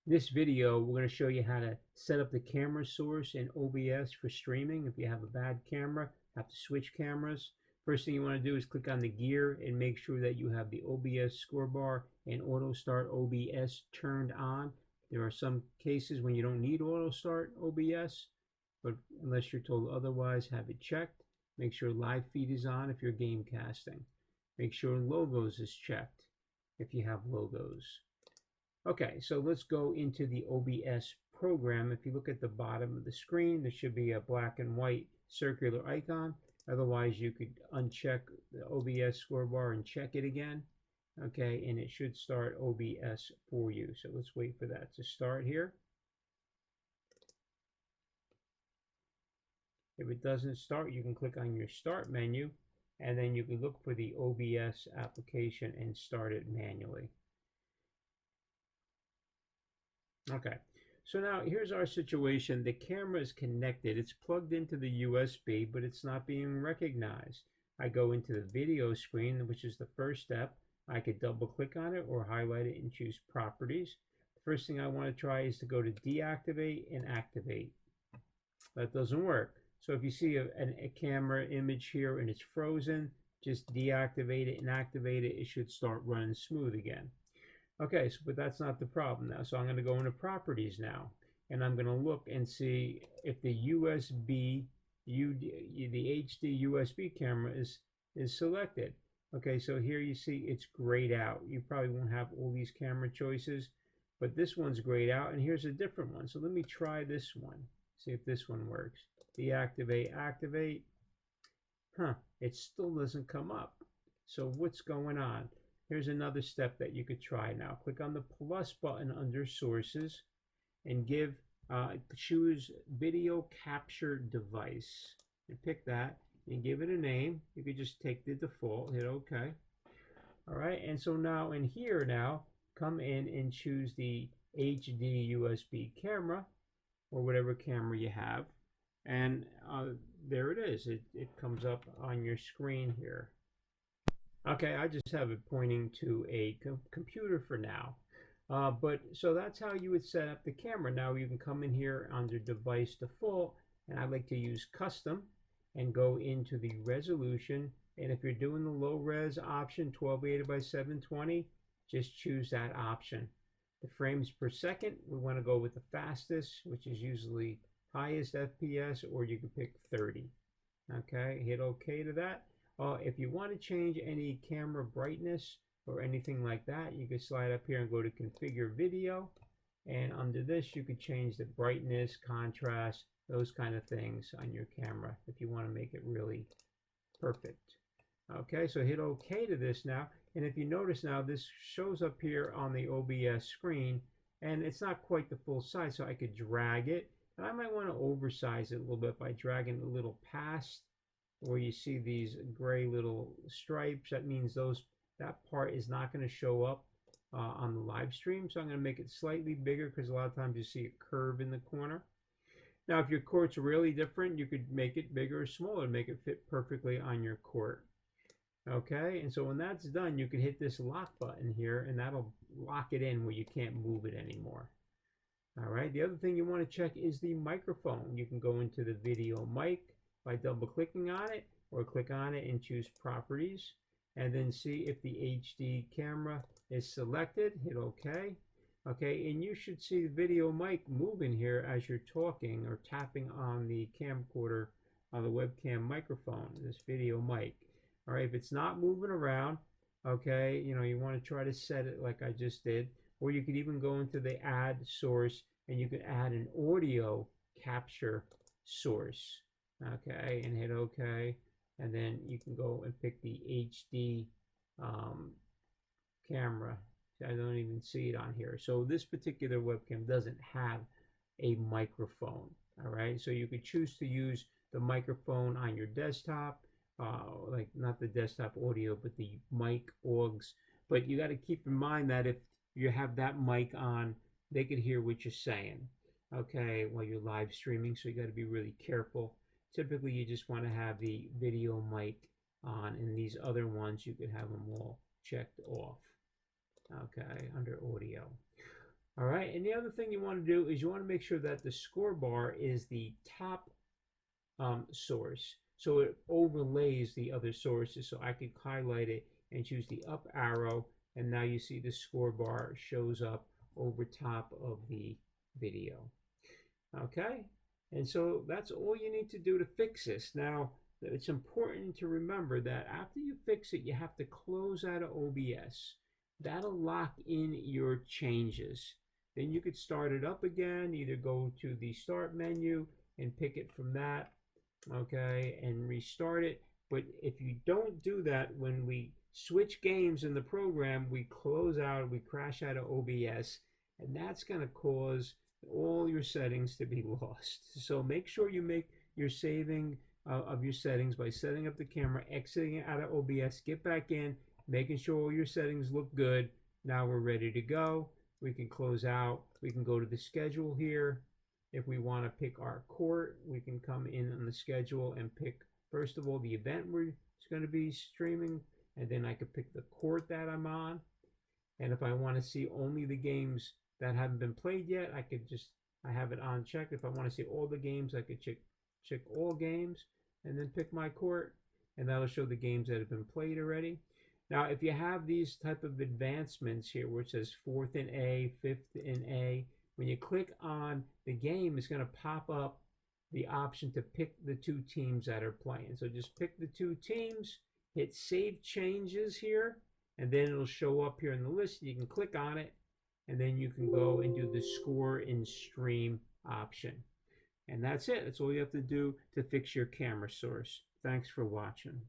This video, we're going to show you how to set up the camera source in OBS for streaming. If you have a bad camera, have to switch cameras. First thing you want to do is click on the gear and make sure that you have the OBS scorebar and auto start OBS turned on. There are some cases when you don't need auto start OBS, but unless you're told otherwise, have it checked. Make sure live feed is on if you're game casting. Make sure logos is checked if you have logos. Okay, so let's go into the OBS program. If you look at the bottom of the screen, there should be a black and white circular icon. Otherwise, you could uncheck the OBS scorebar and check it again. Okay, and it should start OBS for you. So let's wait for that to start here. If it doesn't start, you can click on your start menu, and then you can look for the OBS application and start it manually. Okay, so now here's our situation. The camera is connected. It's plugged into the USB, but it's not being recognized. I go into the video screen, which is the first step. I could double click on it or highlight it and choose properties. The first thing I want to try is to go to deactivate and activate. That doesn't work. So if you see a camera image here and it's frozen, just deactivate it and activate it. It should start running smooth again. Okay, so, but that's not the problem now. So I'm going to go into properties now, and I'm going to look and see if the the HD USB camera is selected. Okay, so here you see it's grayed out. You probably won't have all these camera choices, but this one's grayed out, and here's a different one. So let me try this one, see if this one works. Deactivate, activate. It still doesn't come up. So what's going on? Here's another step that you could try now. Click on the plus button under sources and choose video capture device and pick that and give it a name. You could just take the default, hit OK. All right, and so now in here come in and choose the HD USB camera or whatever camera you have. And there it is. It comes up on your screen here. Okay, I just have it pointing to a computer for now. So that's how you would set up the camera. Now you can come in here under device default, and I like to use custom and go into the resolution. And if you're doing the low res option, 1280 by 720, just choose that option. The frames per second, we want to go with the fastest, which is usually highest FPS, or you can pick 30. Okay, hit OK to that. If you want to change any camera brightness or anything like that, you can slide up here and go to configure video, and under this you could change the brightness, contrast, those kind of things on your camera if you want to make it really perfect. Okay, so hit OK to this now, and if you notice now, this shows up here on the OBS screen, and it's not quite the full size, so I could drag it, and I might want to oversize it a little bit by dragging a little past where you see these gray little stripes. That means that part is not going to show up on the live stream. So I'm going to make it slightly bigger because a lot of times you see a curve in the corner. Now, if your court's really different, you could make it bigger or smaller, make it fit perfectly on your court. Okay, and so when that's done, you can hit this lock button here, and that'll lock it in where you can't move it anymore. All right, the other thing you want to check is the microphone. You can go into the video mic by double clicking on it, or click on it and choose properties, and then see if the HD camera is selected. Hit OK. Okay, and you should see the video mic moving here as you're talking or tapping on the camcorder on the webcam microphone, this video mic. All right, if it's not moving around, okay, you want to try to set it like I just did, or you could even go into the add source and you can add an audio capture source. Okay, and hit OK, and then you can go and pick the HD camera. I don't even see it on here. So this particular webcam doesn't have a microphone. All right, so you could choose to use the microphone on your desktop, like not the desktop audio, but the mic augs. But you got to keep in mind that if you have that mic on, they could hear what you're saying, okay, while you're live streaming. So you got to be really careful. Typically, you just want to have the video mic on, and these other ones, you could have them all checked off, okay, under audio. All right, and the other thing you want to do is you want to make sure that the score bar is the top source, so it overlays the other sources. So I could highlight it and choose the up arrow, and now you see the score bar shows up over top of the video. Okay, and so that's all you need to do to fix this. Now, it's important to remember that after you fix it, you have to close out of OBS. That'll lock in your changes. Then you could start it up again, either go to the start menu and pick it from that, okay, and restart it. But if you don't do that, when we switch games in the program, we close out, we crash out of OBS, and that's going to cause all your settings to be lost. So make sure you make your saving of your settings by setting up the camera, exiting out of OBS, get back in, making sure all your settings look good. Now we're ready to go. We can close out. We can go to the schedule here. If we want to pick our court, we can come in on the schedule and pick, first of all, the event we're going to be streaming, and then I could pick the court that I'm on. And if I want to see only the games that haven't been played yet, I have it on check. If I want to see all the games, I could check all games and then pick my court, and that'll show the games that have been played already. Now, if you have these type of advancements here, where it says 4th in A, 5th in A, when you click on the game, it's going to pop up the option to pick the two teams that are playing. So just pick the two teams, hit Save Changes here, and then it'll show up here in the list. You can click on it, and then you can go and do the score in stream option. And that's it. That's all you have to do to fix your camera source. Thanks for watching.